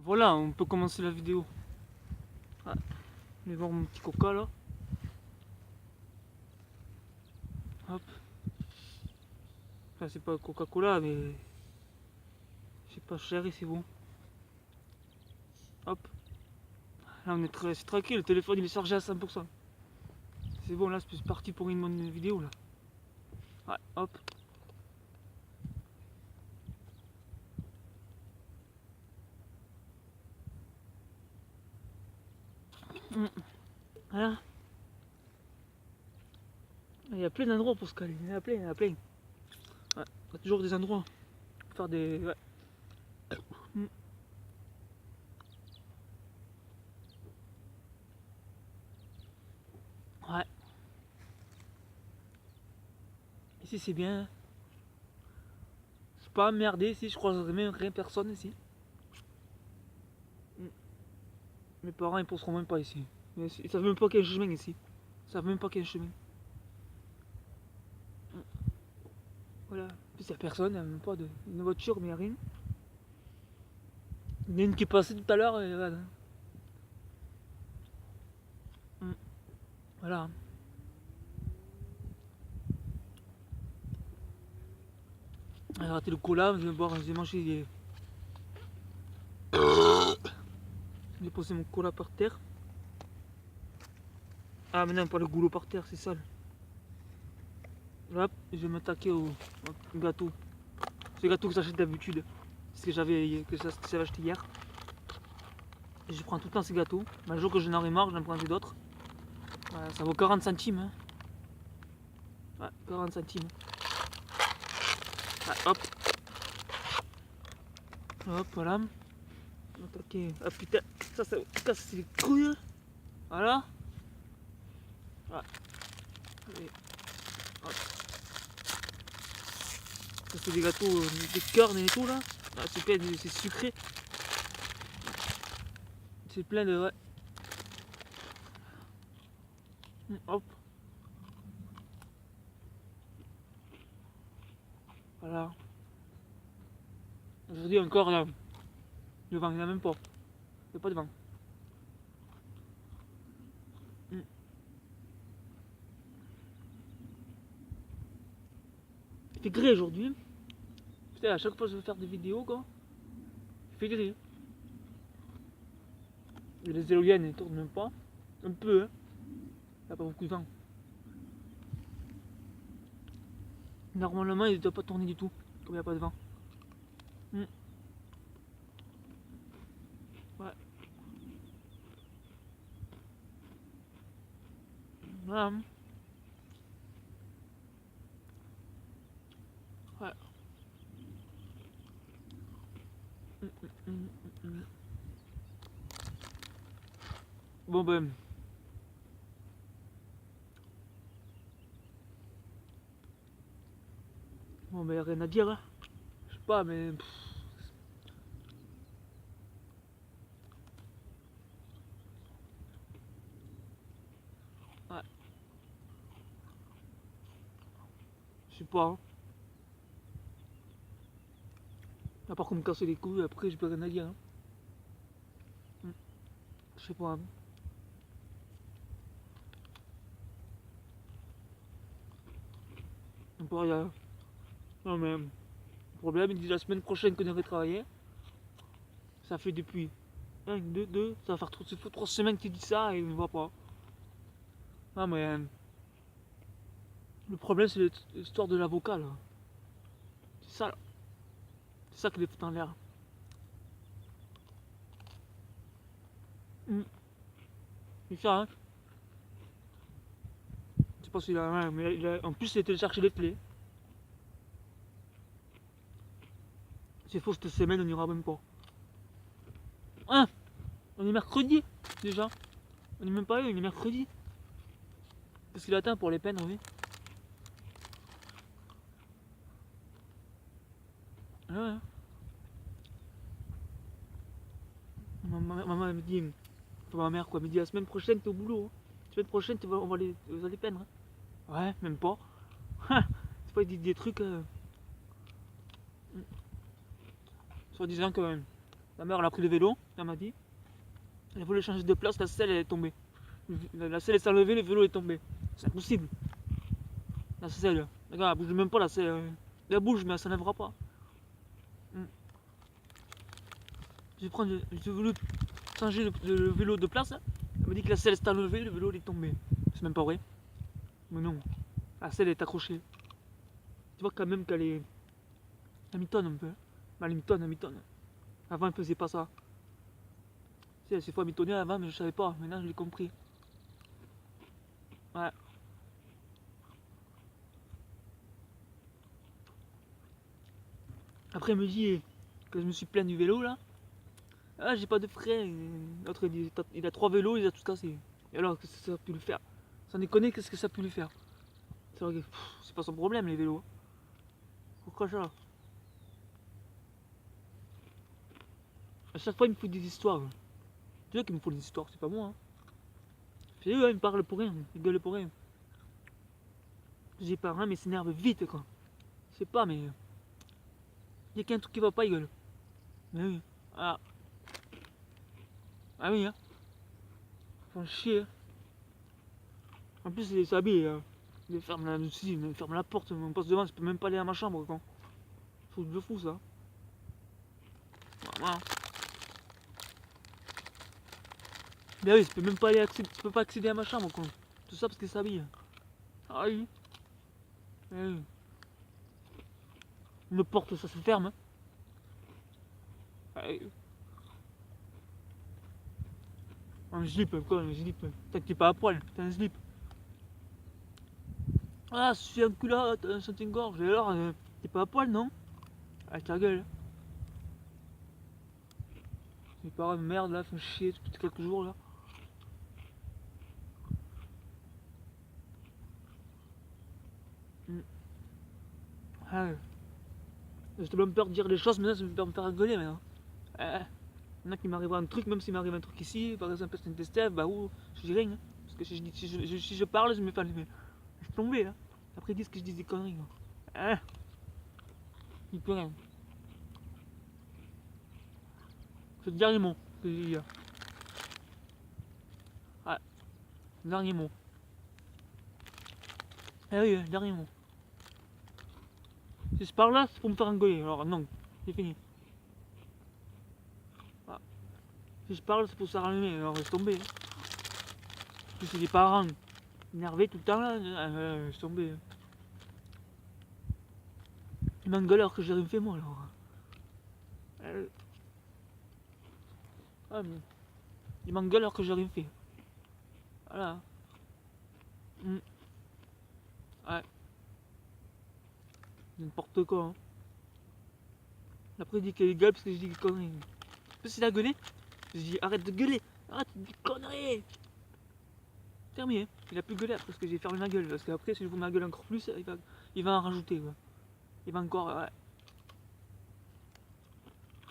Voilà, on peut commencer la vidéo. Ah, je vais voir mon petit coca là. Hop. Enfin, c'est pas Coca-Cola, mais c'est pas cher et c'est bon. Hop. Là, on est c'est tranquille, le téléphone il est chargé à 100%. C'est bon, là, c'est parti pour une bonne vidéo là. Ouais, hop. Voilà. Il y a plein d'endroits pour se caler. Il y en a plein, il y en a plein. Ouais, il y a toujours des endroits pour faire des. Ouais. Ouais. Ici c'est bien. C'est pas emmerdé ici, je croiserai même rien personne ici. Mes parents ils pousseront même pas ici. Ils savent même pas qu'il y a un chemin ici. Ils savent même pas qu'il y a un chemin. Voilà. En plus, il n'y a personne, il n'y a même pas de une voiture, mais il n'y a rien. Il y en a une qui est passée tout à l'heure et voilà. Voilà. J'ai raté le cola, j'ai mangé des. J'ai posé mon cola par terre. Ah, mais non, pas le goulot par terre, c'est sale. Hop, je vais m'attaquer au gâteau. Ce gâteau que j'achète d'habitude. C'est ce que j'avais acheté hier. Et je prends tout le temps ces gâteaux. Mais le jour que je n'en ai marre, j'en prendrai d'autres. Voilà, ça vaut 40 centimes. Hein. Ouais, 40 centimes. Ouais, hop. Hop, voilà. Attaquer. Ah putain, ça casse les couilles. Voilà. Voilà. Et, hop. Ça c'est des gâteaux, des cornes et tout là. Ah, c'est plein de, c'est sucré. C'est plein de. Ouais. Hop. Voilà. Aujourd'hui encore là. Le vent, il n'y en a même pas. Il n'y a pas de vent. Il fait gris aujourd'hui. Putain, à chaque fois que je veux faire des vidéos, quoi, il fait gris. Et les éoliennes, elles tournent même pas. Un peu, hein. Il n'y a pas beaucoup de vent. Normalement, il ne doit pas tourner du tout, comme il n'y a pas de vent. Ouais. Voilà. Ouais. Bon ben. Bon ben, rien à dire, hein. Je sais pas, mais. Ouais. Je sais pas, hein. À part qu'on me casse les couilles, après, j'ai plus rien à dire, hein. Je sais pas, hein. Encore, il y a. Non, mais. Le problème, il dit la semaine prochaine qu'on devrait travailler. Ça fait depuis 1, 2, ça va faire 3 semaines qu'il dit ça et il ne voit pas. Non, mais. Le problème, c'est l'histoire de l'avocat, là. C'est ça, là. C'est ça qui les fout en l'air. C'est ça, hein. Je sais pas s'il a. Ouais, mais en plus, il a téléchargé les clés. C'est faux, cette semaine, on n'ira même pas. Hein. On est mercredi, déjà. On est même pas là, on est mercredi. Qu'est-ce qu'il atteint pour les peines, oui. Ouais, ouais. Maman elle me dit, enfin, ma mère quoi, me dit la semaine prochaine t'es au boulot. Hein. La semaine prochaine on va les peindre. Hein. Ouais, même pas. C'est pas des trucs. Soi-disant quand même. La mère elle a pris le vélo, elle m'a dit. Elle a voulu changer de place, la selle elle est tombée. La selle s'est enlevée, le vélo est tombé. C'est impossible. La selle, regarde, elle bouge même pas la selle. Elle bouge mais elle s'enlèvera pas. J'ai voulu changer le vélo de place. Elle m'a dit que la selle s'est enlevée, le vélo il est tombé. C'est même pas vrai. Mais non, la selle est accrochée. Tu vois quand même qu'elle est. Elle mitonne un peu. Elle mitonne. Avant elle faisait pas ça. Tu sais, elle s'est fois mitonnée avant, mais je savais pas. Maintenant je l'ai compris. Ouais. Après elle me dit que je me suis plaint du vélo là. Ah j'ai pas de frein. L'autre il a 3 vélos, il a tout cassé. Et alors qu'est-ce que ça a pu lui faire? Sans déconner, qu'est-ce que ça a pu lui faire? C'est vrai que c'est pas son problème les vélos. Pourquoi ça? À chaque fois il me faut des histoires. C'est eux qui me font des histoires, c'est pas moi. Hein. C'est eux, hein, ils me parlent pour rien, ils gueulent pour rien. J'ai pas rien, mais ils s'énervent vite quoi. Je sais pas, mais. Il y a qu'un truc qui va pas, ils gueulent. Mais oui. Ah. Ah oui, hein. Ils font chier. Hein. En plus, ils s'habillent. Ils ferment la porte, on passe devant, je peux même pas aller à ma chambre quoi. Truc de fou ça. Voilà. Mais oui, je peux même pas aller je peux pas accéder à ma chambre quoi. Tout ça parce qu'ils s'habillent. Ah oui. Ah oui. Une porte, ça se ferme. Hein. Ah oui. Un slip, quoi, un slip. T'es pas à poil, t'as un slip. Ah, je suis un culotte, t'as un soutien-gorge, et alors, t'es pas à poil, non? Ah, ta gueule. Mes parents de merde, là, font chier depuis quelques jours, là. Ah, ouais. J'étais même peur de dire les choses, maintenant, ça me peur de me faire engueuler, maintenant. Ah, il y en a qui m'arrivera un truc, même s'il m'arrive un truc ici, par exemple, un test, bah, où, je dis rien, hein. Parce que si je parle, je me fais allumer. Je suis tombé, là. Après, ils disent que je dis des conneries, quoi. Ah, il peut rien. C'est le dernier mot que j'ai dit, là. Ah, dernier mot. Ah oui, dernier mot. Si je parle là, c'est pour me faire engueuler. Alors non, c'est fini. Ah. Si je parle, c'est pour se rallumer. Alors laisse tomber. Si c'est des parents énervés tout le temps là, laisse tomber. Ils m'engueulent alors que j'ai rien fait moi alors. Ah, mais... Ils m'engueulent alors que j'ai rien fait. Voilà. Mm. Ouais. N'importe quoi. Hein. Après il dit qu'il gueule parce que je dis des conneries. Parce qu'il a gueulé. Je dis arrête de gueuler. Arrête de dire conneries. Terminé. Il a plus gueulé après parce que j'ai fermé ma gueule. Parce qu'après si je vous ma gueule encore plus, il va en rajouter. Ouais. Il va encore. Ouais.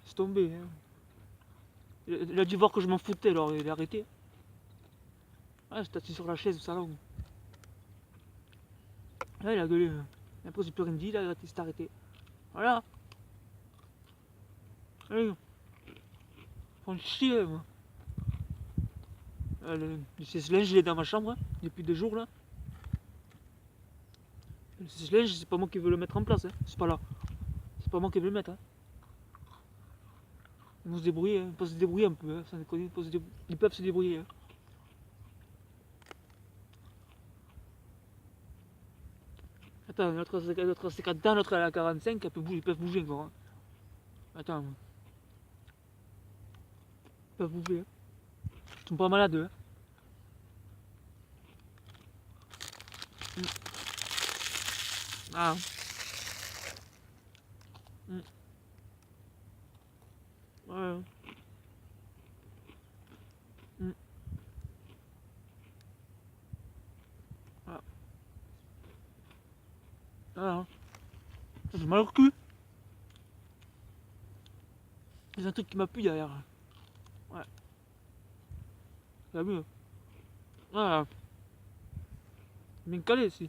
C'est tombé. Hein. Il a dû voir que je m'en foutais alors il a arrêté. Ouais, j'étais assis sur la chaise au salon. Là il a gueulé. Hein. Et après j'ai plus rien dit, il s'est arrêté. Voilà. Allez. Faut chier moi. Le sèche-linge il est dans ma chambre hein, depuis 2 jours là. Le sèche-linge c'est pas moi qui veux le mettre en place, hein. C'est pas là. C'est pas moi qui veux le mettre. Hein. Ils vont se débrouiller, hein. Ils peuvent se débrouiller un peu, hein. Sans déconner, ils peuvent se débrouiller. Hein. Attends, notre a 50 ans, l'autre elle a 45, ils peuvent bouger encore. Hein. Attends, ils peuvent bouger. Hein. Ils sont pas malades, hein. Ah. Mm. Ouais. Mm. Ah. Ah. J'ai mal au cul. Il y a un truc qui m'a plu derrière. Ouais. T'as vu? Ah. Bien calé ici.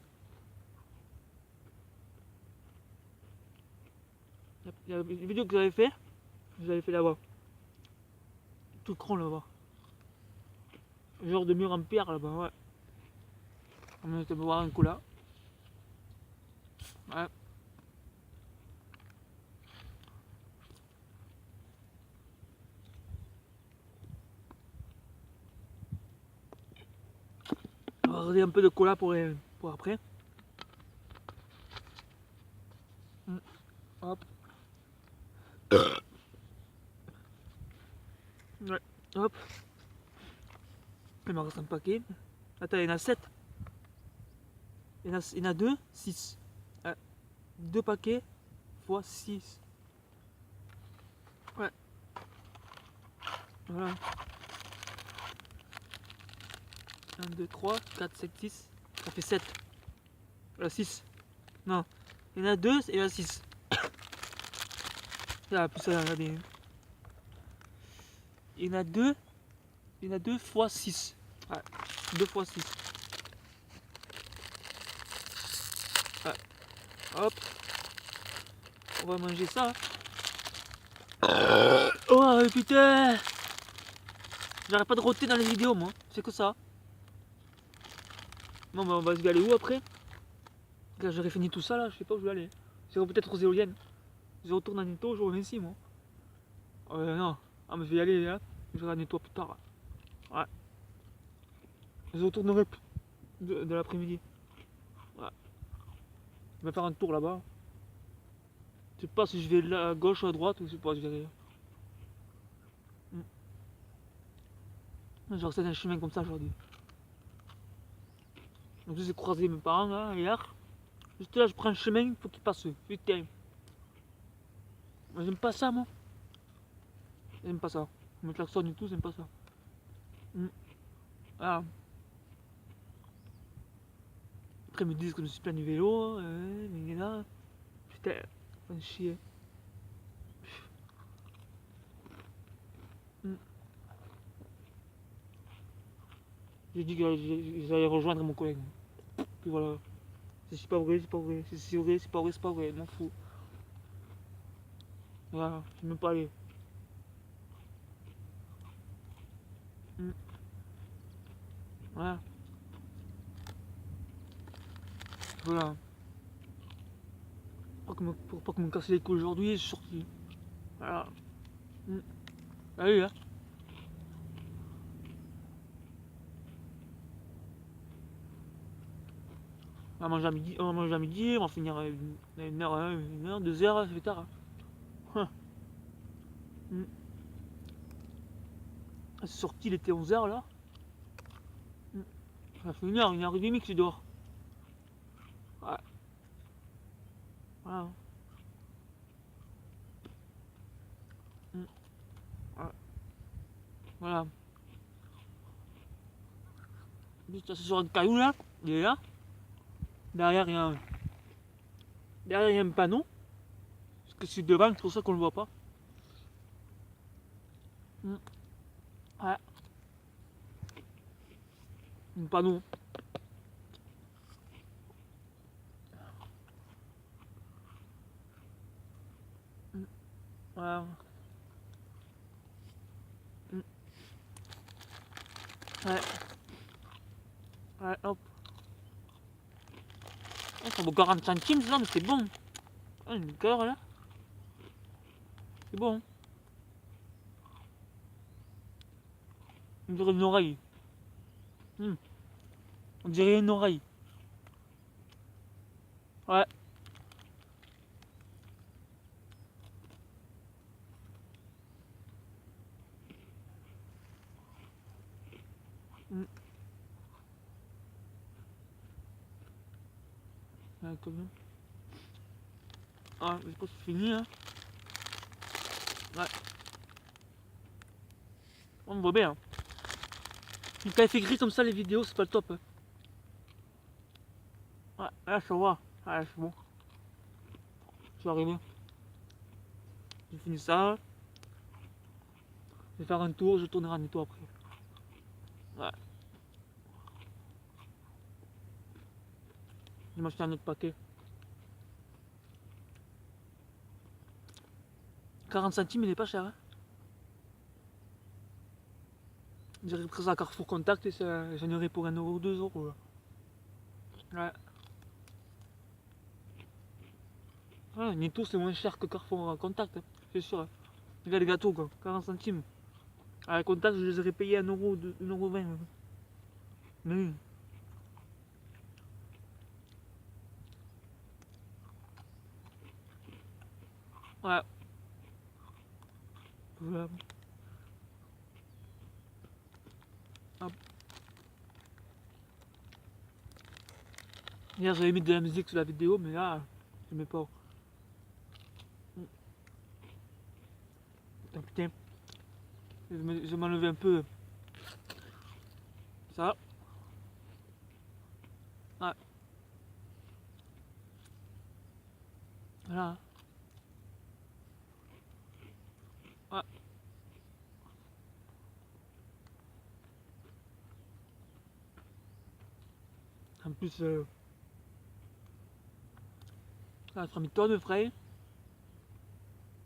Il y a une vidéo que vous avez fait là-bas. Tout cran là-bas. Genre de mur en pierre là-bas, ouais. On va boire un cola. Ouais. On va regarder un peu de cola pour après. Hop. Ouais. Hop. Il m'en reste un paquet. Attends, il y en a 7. Il y en a 2, 6. 2 paquets fois 6. Ouais. Voilà. 1, 2, 3, 4, 5, 6. Ça fait 7. 6. Non. Il y en a 2 et il y en a 6. Là, plus ça, regardez. Il y en a 2. Il y en a 2 fois 6. Ouais. 2 fois 6. Ouais. Hop. On va manger ça. Oh putain. J'arrête pas de roter dans les vidéos moi. C'est que ça. Non mais on va se galer où après? Là j'aurais fini tout ça là, je sais pas où je vais aller. J'irai peut-être aux éoliennes. Je retourne à Netto, je reviens ici moi. Non. Ah mais je vais y aller là. Je vais à Netto plus tard. Ouais. Je retournerai de l'après-midi. Ouais. Je vais faire un tour là-bas. Je sais pas si je vais là, à gauche ou à droite ou je sais pas, je verrai. Genre c'est un chemin comme ça aujourd'hui. Donc j'ai croisé mes parents là hier. Juste là je prends un chemin, il faut qu'ils passent. Putain. Moi j'aime pas ça moi. J'aime pas ça. Me klaxonne et tout, j'aime pas ça. Ah. Après ils me disent que je suis plein du vélo. Mais là. Putain, ça me chier. J'ai dit que j'allais rejoindre mon collègue. Puis voilà. Si c'est pas vrai, c'est pas vrai. Si c'est vrai, c'est pas vrai, c'est pas vrai. Je m'en fous. Voilà, je vais même pas aller. Voilà. Voilà. Pour pas que me casser les couilles aujourd'hui, je suis sorti. Voilà. Allez, hein. On va manger à midi, on va finir à 1 heure, 2 heures, ça fait tard. Hein. C'est sorti, il était 11 heures là. Ça fait 1 heure et demie que je suis dehors. Ouais. Voilà. Ouais. Voilà. Juste assis sur un caillou là, il est là. Derrière il y a un panneau. Parce que c'est devant, c'est pour ça qu'on le voit pas. Ouais. Un panneau. Voilà. Ouais. Ouais, hop. Ça vaut 40 centimes, ça, mais c'est bon. Une cœur là. C'est bon. On dirait une oreille. On dirait une oreille. Ouais. Ouais, comme ça. Ah, je pense que c'est fini, hein. Ouais. On voit bien. Mais quand il fait gris comme ça, les vidéos, c'est pas le top. Hein. Ouais, là, ça va. Ouais, c'est bon. Je vais arriver. J'ai fini ça. Je vais faire un tour, je tournerai en étau après. Ouais. Je vais m'acheter un autre paquet. 40 centimes, il est pas cher. Hein. J'aurais pris ça à Carrefour Contact et j'en aurais pour 1 euro ou 2 euros. Là. Ouais. Ouais, Netto c'est moins cher que Carrefour Contact, hein, c'est sûr. Regarde les gâteaux quoi, 40 centimes. À Contact je les aurais payés 1 euro, 1,20 €. Mais oui. Ouais. Voilà. Hop. Hier j'avais mis de la musique sur la vidéo mais là je mets pas. Putain, je vais m'enlever un peu ça. Ouais. Voilà. Ouais. En plus, ça fera 1000 tonnes de frais.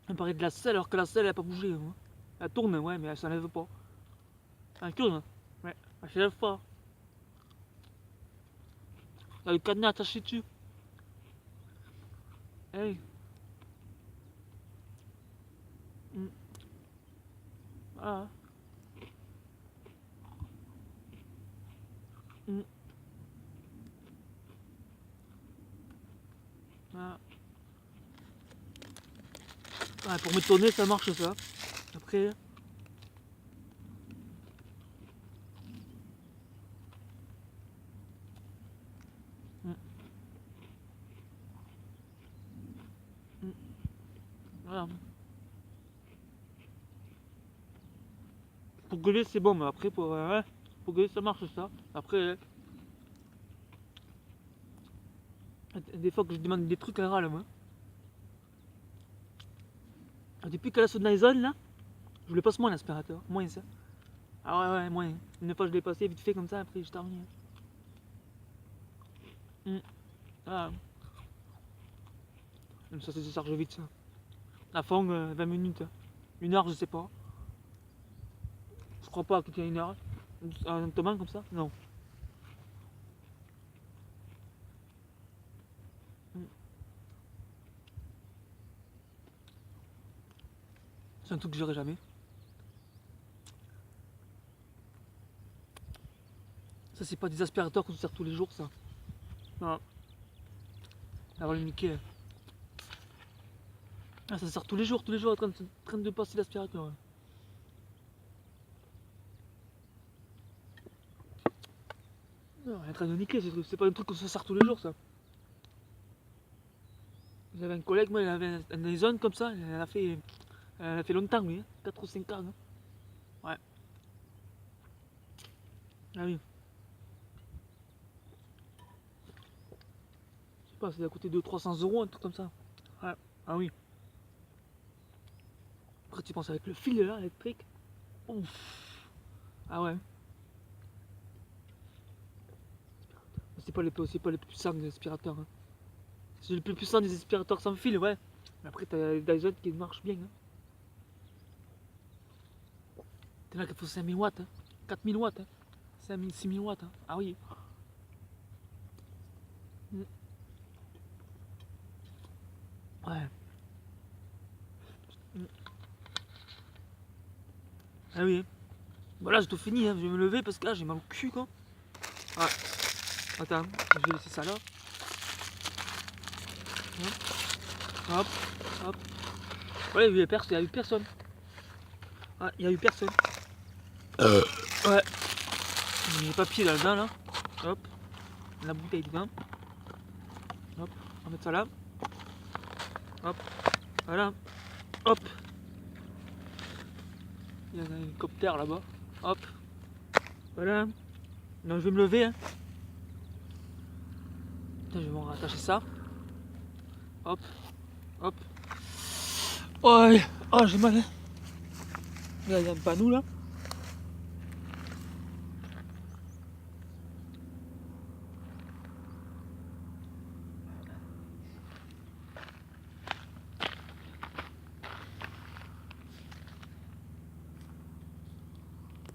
Elle paraît de la selle alors que la selle elle a pas bougé. Hein. Elle tourne, ouais, mais elle s'enlève pas. Elle tourne, ouais, elle s'enlève pas. Il y a le cadenas attaché dessus. Hey. Mm. Voilà. Mm. Voilà. Ouais, pour m'étonner, ça marche ça. Après. Mm. Mm. Voilà. Pour gueuler, c'est bon, mais après, pour gueuler, ça marche ça. Après, des fois que je demande des trucs à râle, moi. Depuis qu'elle a son Dyson là, je le passe moins l'aspirateur, moins ça. Ah ouais, moins. Une fois je l'ai passé vite fait comme ça, après je termine. Ah. Comme ça, se charge vite ça. À fond, 20 minutes. 1 heure, je sais pas. Je crois pas qu'il y ait 1 heure. Un tomate comme ça? Non. C'est un truc que j'aurai jamais. Ça, c'est pas des aspirateurs qu'on se sert tous les jours, ça. Non. Avoir le Mickey. Ah, ça sert tous les jours en train de passer l'aspirateur. Non, elle est en train de niquer ces trucs. C'est pas un truc qu'on se sert tous les jours, ça. J'avais un collègue, moi, il avait un Dyson comme ça. Elle a fait longtemps, lui. 4 ou 5 ans. Hein. Ouais. Ah oui. Je sais pas, c'est à côté de 300 euros, un truc comme ça. Ouais. Ah oui. Après, tu penses avec le fil là, électrique. Ouf. Ah ouais. C'est pas les plus puissants des aspirateurs. Hein. C'est le plus puissant des aspirateurs sans fil, ouais. Mais après, t'as les Dyson qui marchent bien. Hein. T'en as qui font 5000 watts, hein. 4000 watts, hein. 5000, 6000 watts. Hein. Ah oui. Ouais. Ah oui. Bon là, j'ai tout fini, hein. Je vais me lever parce que là, j'ai mal au cul, quoi. Ouais. Attends, je vais laisser ça là. Hop, hop. Ouais, il y a eu personne. Ouais, il y a eu personne. Ouais. J'ai les papiers là-dedans, là. Hop. La bouteille de vin. Hop. On va mettre ça là. Hop. Voilà. Hop. Il y a un hélicoptère là-bas. Hop. Voilà. Donc je vais me lever. Hein. Putain, je vais me rattacher ça. Hop. Hop. Oh, oh j'ai mal. Hein. Là, il y a un panneau là.